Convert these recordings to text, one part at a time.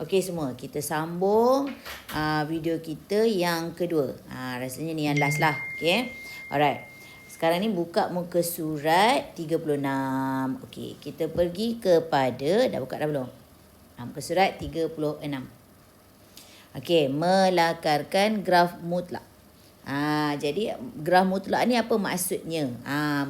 Okey semua, kita sambung video kita yang kedua. Rasanya ni yang last lah. Okey. Alright. Sekarang ni buka muka surat 36. Okey, kita pergi kepada, dah buka dah belum? Muka surat 36. Okey, melakarkan graf mutlak. Jadi graf mutlak ni apa maksudnya?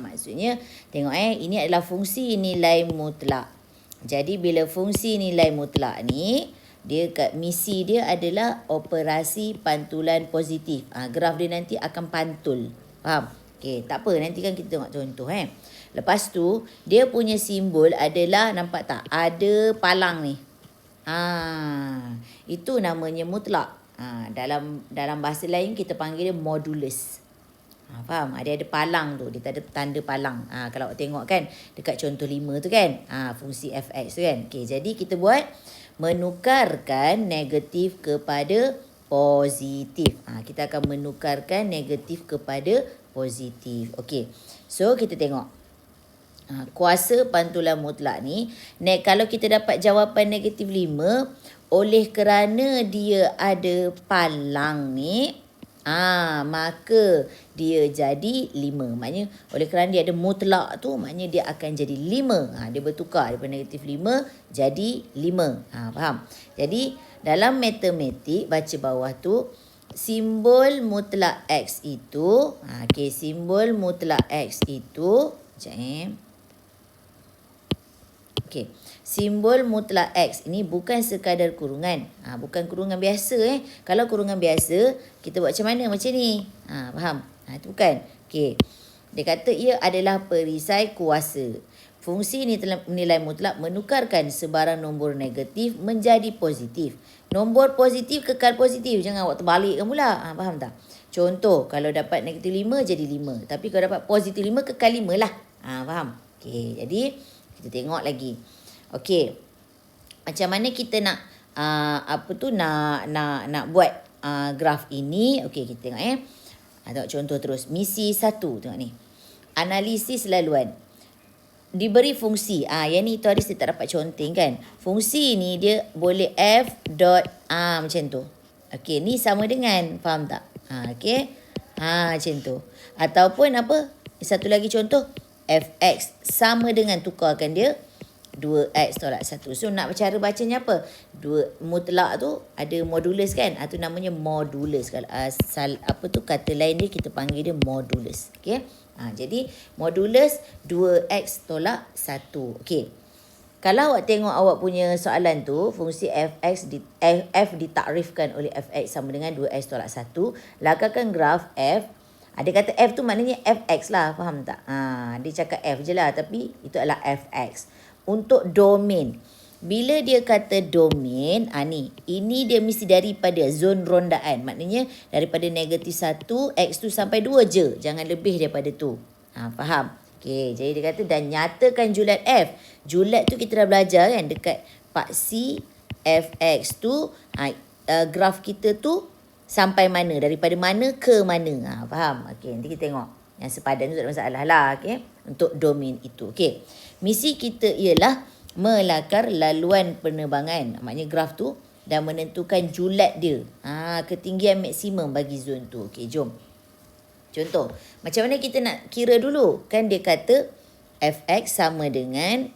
Maksudnya tengok ini adalah fungsi nilai mutlak. Jadi bila fungsi nilai mutlak ni, misi dia adalah operasi pantulan positif. Graf dia nanti akan pantul. Faham? Okey, tak apa, nanti kan kita tengok contoh Lepas tu dia punya simbol adalah, nampak tak? Ada palang ni. Itu namanya mutlak. Dalam bahasa lain kita panggil dia modulus. Faham? Ada palang tu. Dia ada tanda palang. Kalau awak tengok kan, dekat contoh 5 tu kan. Fungsi fx tu kan. Okay, jadi kita buat menukarkan negatif kepada positif. Kita akan menukarkan negatif kepada positif. Okay. So, kita tengok. Kuasa pantulan mutlak ni. Kalau kita dapat jawapan negatif 5, oleh kerana dia ada palang ni, maka dia jadi 5. Maknanya oleh kerana dia ada mutlak tu, maknanya dia akan jadi 5. Dia bertukar daripada negatif 5 jadi 5. Faham? Jadi dalam matematik, baca bawah tu, simbol mutlak X itu, simbol mutlak X itu, simbol mutlak X ini bukan sekadar kurungan. Bukan kurungan biasa. Kalau kurungan biasa, kita buat macam mana? Macam ni. Faham? Itu bukan. Okey. Dia kata ia adalah perisai kuasa. Fungsi nilai mutlak menukarkan sebarang nombor negatif menjadi positif. Nombor positif kekal positif. Jangan awak terbalikkan pula. Faham tak? Contoh, kalau dapat negatif 5 jadi 5. Tapi kalau dapat positif 5 kekal 5 lah. Faham? Okey, jadi kita tengok lagi. Okey. Macam mana kita nak nak buat graf ini? Okey, kita tengok tengok contoh terus. Misi 1, tengok ni. Analisis laluan. Diberi fungsi. Yang ni tadi saya tak dapat conteng kan. Fungsi ni dia boleh f dot macam tu. Okey, ni sama dengan, faham tak? Okey. Macam tu. Ataupun apa? Satu lagi contoh, fx sama dengan, tukarkan dia 2x tolak 1. So nak cara bacanya apa? Mutlak tu ada modulus kan? Itu namanya modulus. Kalau kata lain dia kita panggil dia modulus. Okey. Jadi modulus 2x tolak 1. Okey. Kalau awak tengok awak punya soalan tu, fungsi f ditakrifkan oleh fx sama dengan 2x tolak 1. Lakarkan graf f. Dia kata F tu maknanya fx lah. Faham tak? Dia cakap F je lah. Tapi itu adalah fx. Untuk domain. Bila dia kata domain, ini dia mesti daripada zon rondaan. Maknanya daripada negatif 1, X tu sampai 2 je. Jangan lebih daripada tu. Faham? Okay, jadi dia kata, dan nyatakan julat F. Julat tu kita dah belajar kan. Dekat paksi fx tu, graf kita tu sampai mana? Daripada mana ke mana? Faham? Okey, nanti kita tengok. Yang sepadan tu tak ada masalah lah. Okey, untuk domain itu. Okey. Misi kita ialah melakar laluan penerbangan. Maknanya graf tu, dan menentukan julat dia. Ketinggian maksimum bagi zon tu. Okey, jom. Contoh, macam mana kita nak kira dulu? Kan dia kata fx sama dengan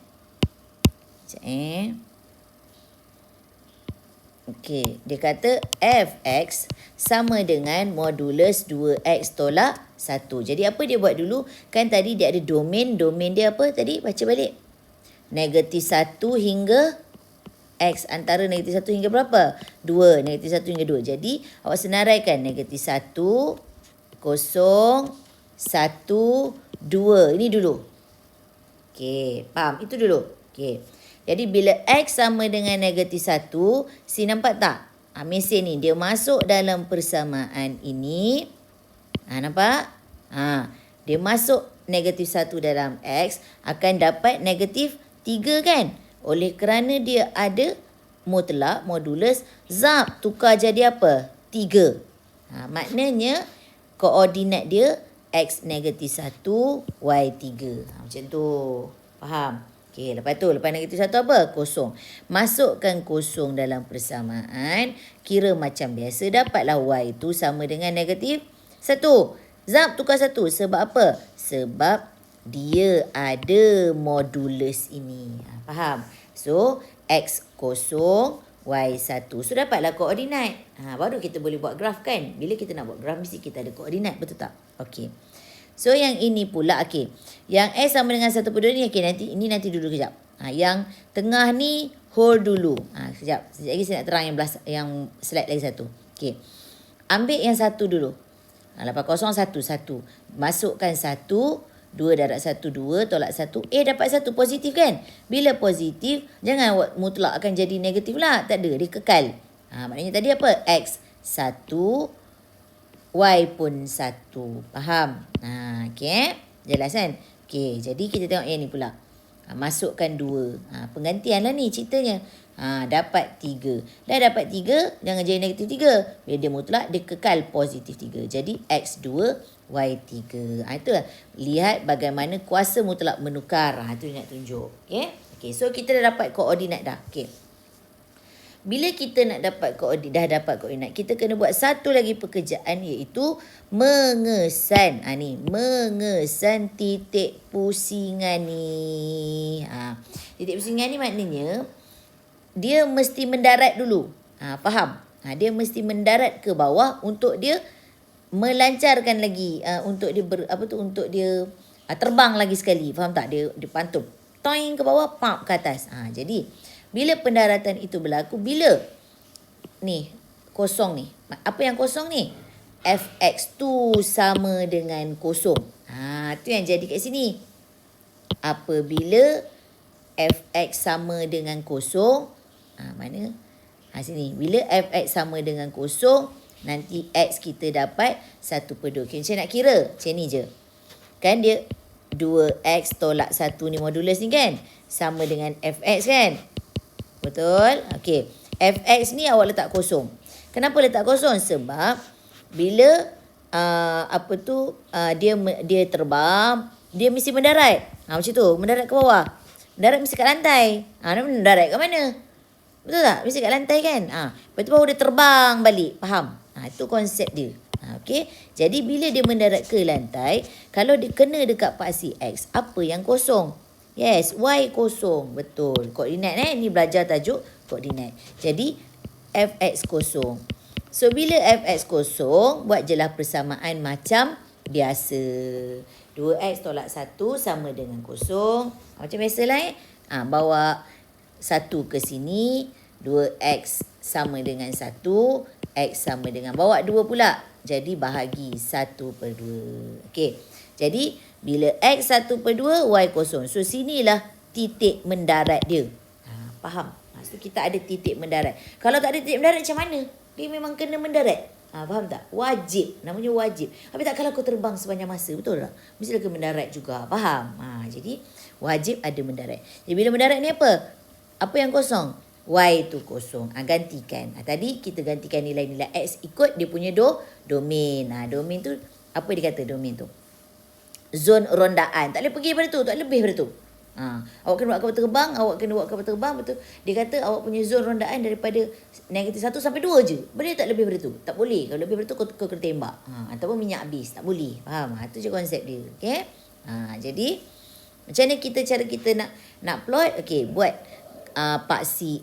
Okey, dia kata fx sama dengan modulus 2x tolak 1. Jadi apa dia buat dulu? Kan tadi dia ada domain. Domain dia apa tadi? Baca balik. Negatif 1 hingga x. Antara negatif 1 hingga berapa? 2. Negatif 1 hingga 2. Jadi awak senaraikan negatif 1, 0, 1, 2. Ini dulu. Okey, faham? Itu dulu. Okey. Jadi bila X sama dengan negatif 1, nampak tak? Mesin ni dia masuk dalam persamaan ini. Nampak? Dia masuk negatif 1 dalam X, akan dapat negatif 3 kan? Oleh kerana dia ada mutlak, modulus, zap, tukar jadi apa? 3. Maknanya koordinat dia X negatif 1, Y 3. Macam tu. Faham? Okey, lepas negatif 1 apa? Kosong. Masukkan kosong dalam persamaan. Kira macam biasa. Dapatlah Y itu sama dengan negatif 1. Zab tukar 1. Sebab apa? Sebab dia ada modulus ini. Faham? So, X kosong, Y 1. So, dapatlah koordinat. Baru kita boleh buat graf kan? Bila kita nak buat graf, mesti kita ada koordinat. Betul tak? Okey. So, yang ini pula, okey. Yang S sama dengan 1/2 ni, okey, nanti dulu kejap. Yang tengah ni, hold dulu. Sekejap lagi saya nak terang yang slide lagi satu. Okey. Ambil yang 1 dulu. 80, 1. Masukkan 1. 2 darab 1, 2. Tolak 1. Dapat 1. Positif kan? Bila positif, jangan mutlak akan jadi negatif lah. Tak ada. Dia kekal. Maknanya tadi apa? X 1. Y pun 1. Faham? Okay. Jelas kan? Okay. Jadi kita tengok yang ni pula. Masukkan 2. Penggantian lah ni ceritanya. Dapat 3. Dah dapat 3, jangan jadi negatif 3. Bila dia mutlak, dia kekal positif 3. Jadi X2, Y3. Itulah. Lihat bagaimana kuasa mutlak menukar. Itu nak tunjuk. Okay. So, kita dah dapat koordinat dah. Okay. Bila kita nak dapat koordinat, kita kena buat satu lagi pekerjaan iaitu mengesan. Mengesan titik pusingan ni. Titik pusingan ni maknanya dia mesti mendarat dulu. Faham? Dia mesti mendarat ke bawah untuk dia melancarkan lagi untuk dia untuk dia terbang lagi sekali. Faham tak? Dia pantul toing ke bawah, pump ke atas. Jadi bila pendaratan itu berlaku, bila ni kosong ni. Apa yang kosong ni? Fx tu sama dengan kosong. Tu yang jadi kat sini. Apabila Fx sama dengan kosong, mana? Sini. Bila Fx sama dengan kosong, nanti X kita dapat 1/2. Okay, saya nak kira. Macam ni je. Kan dia 2X tolak 1 ni modulus ni kan? Sama dengan Fx kan? Betul? Okey. Fx ni awak letak kosong. Kenapa letak kosong? Sebab bila dia terbang, dia mesti mendarat. Macam tu, mendarat ke bawah. Mendarat mesti kat lantai. Mendarat kat mana? Betul tak? Mesti kat lantai kan? Lepas tu baru dia terbang balik. Faham? Itu konsep dia. Okey. Jadi bila dia mendarat ke lantai, kalau dia kena dekat paksi X, apa yang kosong? Yes, Y kosong. Betul. Koordinat ni belajar tajuk koordinat. Jadi, Fx kosong. So, bila Fx kosong, buat je lah persamaan macam biasa. 2X tolak 1 sama dengan kosong. Macam biasalah bawa 1 ke sini. 2X sama dengan 1. X sama dengan bawa 2 pula. Jadi, bahagi 1/2. Okey. Jadi, bila X 1/2, Y kosong. So, sinilah titik mendarat dia. Faham? So, kita ada titik mendarat. Kalau tak ada titik mendarat, macam mana? Dia memang kena mendarat. Faham tak? Wajib. Namanya wajib. Habis tak kalau kau terbang sepanjang masa, betul tak? Mesti kena mendarat juga. Faham? Jadi, wajib ada mendarat. Jadi, bila mendarat ni apa? Apa yang kosong? Y tu kosong. Gantikan. Tadi kita gantikan nilai-nilai X ikut dia punya domain. Domain tu, apa dia kata domain tu? Zon rondaan. Tak boleh pergi daripada tu. Tak lebih daripada tu. Awak kena buat kapal terbang. Betul. Dia kata awak punya zon rondaan daripada negatif 1 sampai 2 je. Boleh tak lebih daripada tu? Tak boleh. Kalau lebih daripada tu, kau kena tembak. Ataupun minyak habis. Tak boleh. Faham? Itu je konsep dia. Okay? Jadi, macam mana cara kita nak plot? Okay, buat paksi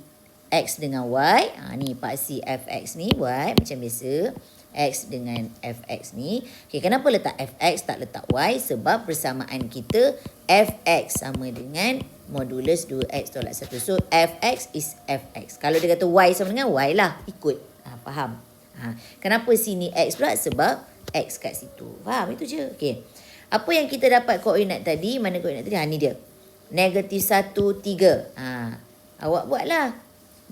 X dengan Y. Ni paksi Fx ni buat macam biasa. X dengan Fx ni. Okay, kenapa letak Fx tak letak Y? Sebab persamaan kita Fx sama dengan modulus 2X tolak 1. So, Fx is Fx. Kalau dia kata Y sama dengan Y lah. Ikut. Faham? Kenapa sini X pula? Sebab X kat situ. Faham? Itu je. Okay. Apa yang kita dapat koordinat tadi? Mana koordinat tadi? Ni dia. Negatif 1, 3. Awak buatlah.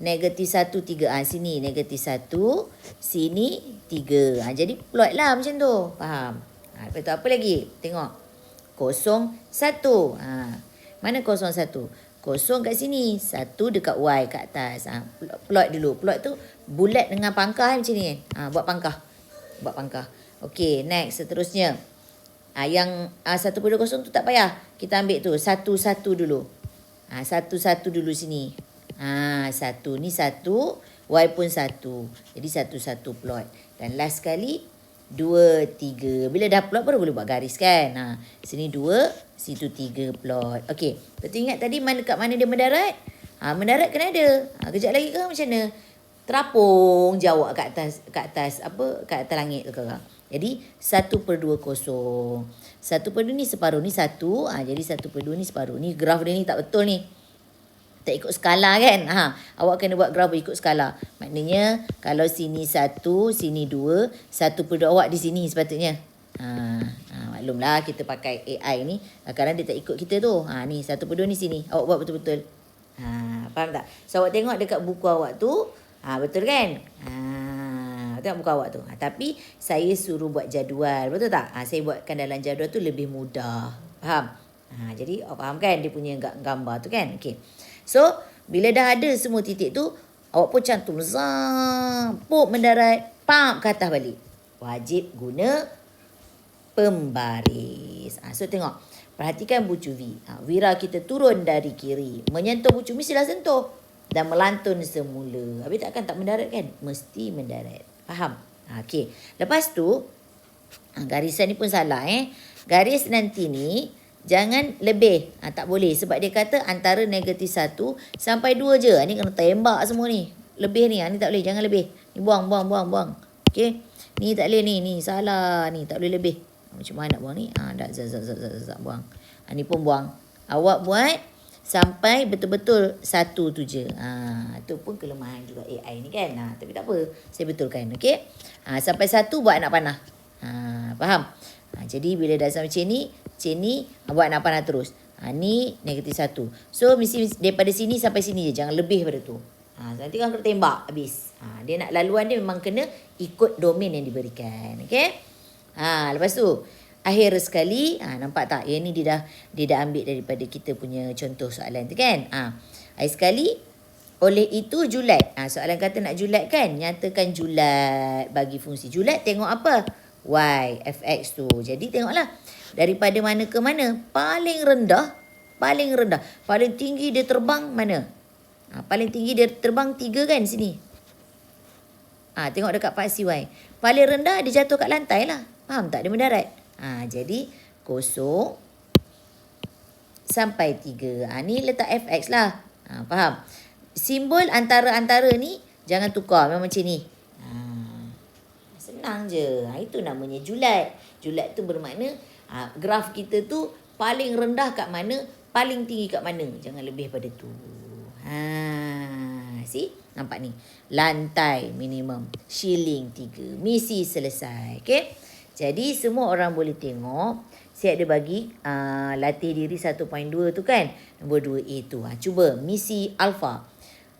Negatif 1, 3. Sini negatif 1. Sini 3. Jadi plot lah macam tu. Faham? Lepas tu apa lagi? Tengok. 0, 1. Mana 0, 1? 0 kat sini. 1 dekat Y kat atas. Plot dulu. Plot tu bulat dengan pangkah macam ni. Buat pangkah. Okey, next. Seterusnya. Yang 1/0 tu tak payah. Kita ambil tu. 1, 1 dulu. Satu-satu dulu sini. Satu. Ni satu. Y pun satu. Jadi satu-satu plot. Dan last sekali 2, 3. Bila dah plot baru boleh buat garis kan. Sini 2, situ 3 plot. Okey. Betul ingat tadi kat mana dia mendarat? Mendarat kena ada. Kejap lagi ke macam mana? Terapung jawab kat atas langit tu kakak. Jadi 1/20. 1/2 ni separuh ni 1. Jadi 1/2 ni separuh. Ni graf dia ni tak betul ni. Tak ikut skala kan. Awak kena buat graf ikut skala. Maknanya kalau sini 1, sini 2, 1/2 awak di sini sepatutnya. Maklumlah kita pakai AI ni. Kadang-kadang dia tak ikut kita tu. Ni 1/2 ni sini. Awak buat betul-betul. Faham tak? So awak tengok dekat buku awak tu. Betul kan? Tengok buku awak tu. Tapi saya suruh buat jadual. Betul tak? Saya buatkan dalam jadual tu lebih mudah. Faham? Jadi awak faham kan dia punya gambar tu kan? Okay. So, bila dah ada semua titik tu, awak pun cantum. Pop mendarat. Pam ke atas balik. Wajib guna pembaris. So, tengok. Perhatikan bucu V. Wira kita turun dari kiri. Menyentuh bucu mestilah sentuh. Dan melantun semula. Habis takkan tak mendarat kan? Mesti mendarat. Faham? Okey. Lepas tu, garisan ni pun salah Garis nanti ni, jangan lebih. Tak boleh. Sebab dia kata antara -1 sampai 2 je. Ni kena tembak semua ni. Lebih ni. Ni tak boleh. Jangan lebih. Ni buang. Okey. Ni tak boleh ni. Ni salah. Ni tak boleh lebih. Macam mana nak buang ni? Dah zat buang. Ni pun buang. Awak buat sampai betul-betul 1 tu je. Tu pun kelemahan juga AI ni kan. Tapi tak apa. Saya betulkan. Okey. Sampai 1 buat anak panah. Faham? Jadi bila dah sampai chain ni buat anak panah terus. Ni -1. So mesti daripada sini sampai sini je. Jangan lebih pada tu. Nanti kan kena tembak habis. Dia nak laluan dia memang kena ikut domain yang diberikan. Okey? Lepas tu akhir sekali, nampak tak? Yang ni dia dah ambil daripada kita punya contoh soalan tu kan? Akhir sekali, oleh itu julat. Soalan kata nak julat kan? Nyatakan julat bagi fungsi. Julat tengok apa? Y, fx tu. Jadi tengoklah. Daripada mana ke mana? Paling rendah. Paling tinggi dia terbang mana? Paling tinggi dia terbang 3 kan sini. Tengok dekat paksi Y. Paling rendah dia jatuh kat lantai lah. Faham tak? Dia mendarat. Jadi 0 sampai 3. Ni letak fx lah. Faham? Simbol antara-antara ni jangan tukar. Memang macam ni. Senang je. Itu namanya julat. Julat tu bermakna graf kita tu paling rendah kat mana, paling tinggi kat mana. Jangan lebih pada tu. See? Nampak ni. Lantai minimum. Shilling 3. Misi selesai. Okay? Jadi semua orang boleh tengok. Saya ada bagi latih diri 1.2 tu kan. Nombor 2A tu. Cuba misi alpha.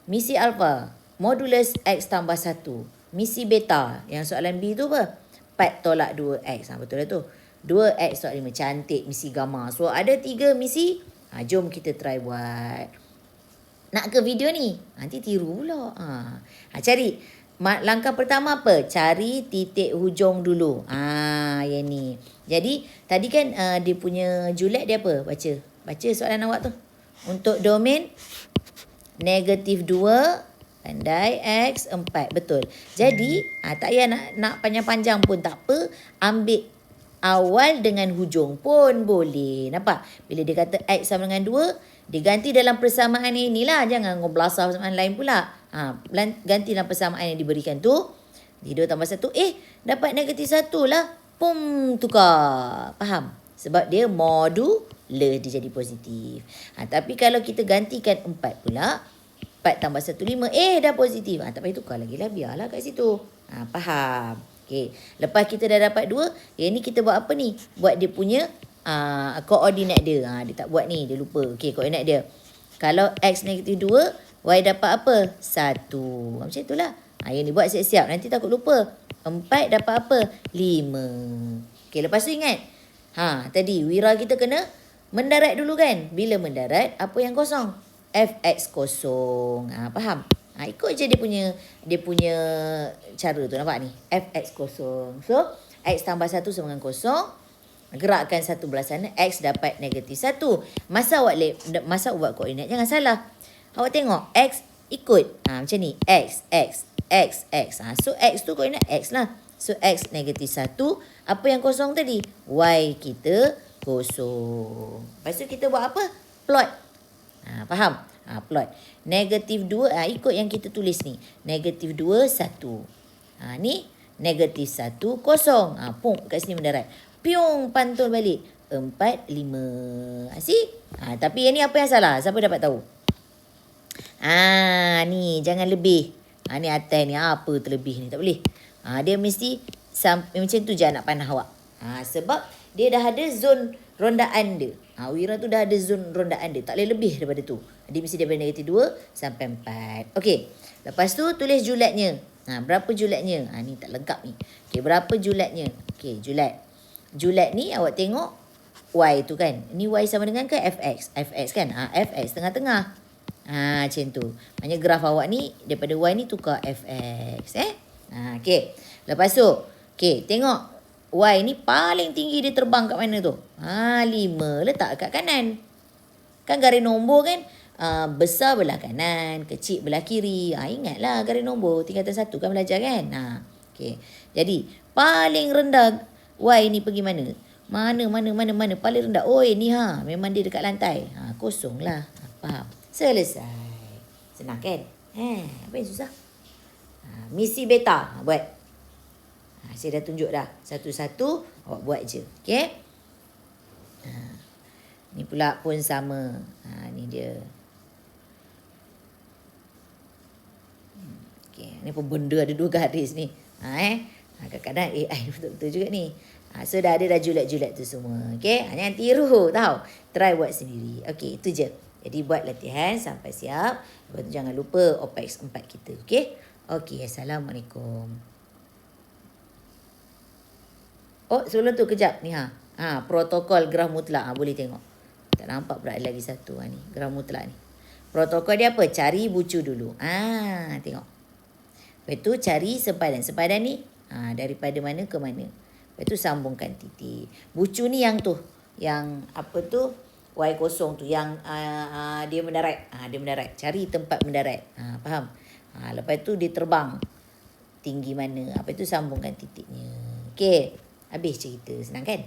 Misi alpha. Modulus X tambah 1. Misi beta. Yang soalan B tu apa? 4 tolak 2X. Betul lah tu. 2X tolak 5. Cantik misi gamma. So ada 3 misi. Jom kita try buat. Nak ke video ni? Nanti tiru pula. Cari. Langkah pertama apa? Cari titik hujung dulu. Yang ni. Jadi, tadi kan dia punya julat dia apa? Baca soalan awak tu. Untuk domain -2 pandai X 4. Betul. Jadi, tak payah nak panjang-panjang pun tak apa. Ambil awal dengan hujung pun boleh. Nampak? Bila dia kata X sama dengan 2, diganti dalam persamaan inilah. Jangan ngobelasah persamaan lain pula. Ganti dalam persamaan yang diberikan tu. 2 tambah 1. Dapat -1 lah. Pum, tukar. Faham? Sebab dia modulus dia jadi positif. Tapi kalau kita gantikan 4 pula. 4 tambah 1, 5. Dah positif. Tak payah tukar lagi lah. Biarlah kat situ. Faham? Okay. Lepas kita dah dapat 2. Yang ni kita buat apa ni? Buat dia punya koordinat dia. Dia tak buat ni. Dia lupa. Okay, koordinat dia. Kalau X -2, Y dapat apa? 1. Macam itulah. Yang ni buat siap-siap. Nanti takut lupa. 4 dapat apa? 5. Okay, lepas tu ingat. Tadi Wira kita kena mendarat dulu kan? Bila mendarat, apa yang kosong? Fx kosong. Faham? Ikut je dia punya cara tu. Nampak ni? Fx kosong. So, X tambah 1 sama dengan kosong. Gerakkan satu belah sana, X dapat -1. Masa awak buat koordinat, jangan salah. Awak tengok, X ikut. Macam ni, X. So, X tu koordinat X lah. So, X -1. Apa yang kosong tadi? Y kita kosong. Lepas tu kita buat apa? Plot. Faham? Plot. -2, ikut yang kita tulis ni. -2, 1. Ni -1, kosong. Pum, kat sini mendarat. Piung, pantul balik. 4, 5. Asyik? Tapi yang ni apa yang salah? Siapa dapat tahu? Ni jangan lebih. Ni atas ni apa terlebih ni? Tak boleh. Dia mesti macam tu je anak panah awak. Sebab dia dah ada zon rondaan dia. Wira tu dah ada zon rondaan dia. Tak boleh lebih daripada tu. Dia mesti daripada -2 sampai 4. Okey. Lepas tu tulis julatnya. Berapa julatnya? Ni tak lengkap ni. Okey, berapa julatnya? Okey, julat. Julat ni awak tengok Y tu kan. Ni Y sama dengan ke Fx? Fx kan? Fx tengah-tengah. Macam tu. Maknanya graf awak ni daripada Y ni tukar Fx. Okey. Lepas tu, okey, tengok Y ni paling tinggi dia terbang kat mana tu? 5 letak kat kanan. Kan garis nombor kan? Besar belah kanan, kecil belah kiri. Ingatlah garis nombor tingkatan 1 kan belajar kan? Okey. Jadi, paling rendah Y ni pergi mana? Mana? Paling rendah. Ni memang dia dekat lantai. Kosong lah. Faham? Selesai. Senang kan? Apa yang susah? Misi beta. Buat. Saya dah tunjuk dah. Satu-satu awak buat je. Okey? Ni pula pun sama. Ni dia. Okey. Ni pun benda ada 2 garis ni. Kadang-kadang AI betul-betul juga ni. So dah ada dah julat-julat tu semua. Okey? Jangan tiru tau. Try buat sendiri. Okey, itu je. Jadi buat latihan sampai siap. Lepas tu jangan lupa OPEX 4 kita. Okey? Okey, Assalamualaikum. Sebelum tu kejap ni protokol graf mutlak. Boleh tengok. Tak nampak pula lagi satu ni. Graf mutlak ni. Protokol dia apa? Cari bucu dulu. Tengok. Lepas tu cari sepadan. Sepadan ni daripada mana ke mana. Lepas tu sambungkan titik. Bucu ni yang tu. Yang apa tu? Y kosong tu. Yang dia mendarat. Dia mendarat. Cari tempat mendarat. Faham? Lepas tu dia terbang. Tinggi mana. Lepas tu sambungkan titiknya. Okey. Habis cerita. Senang kan?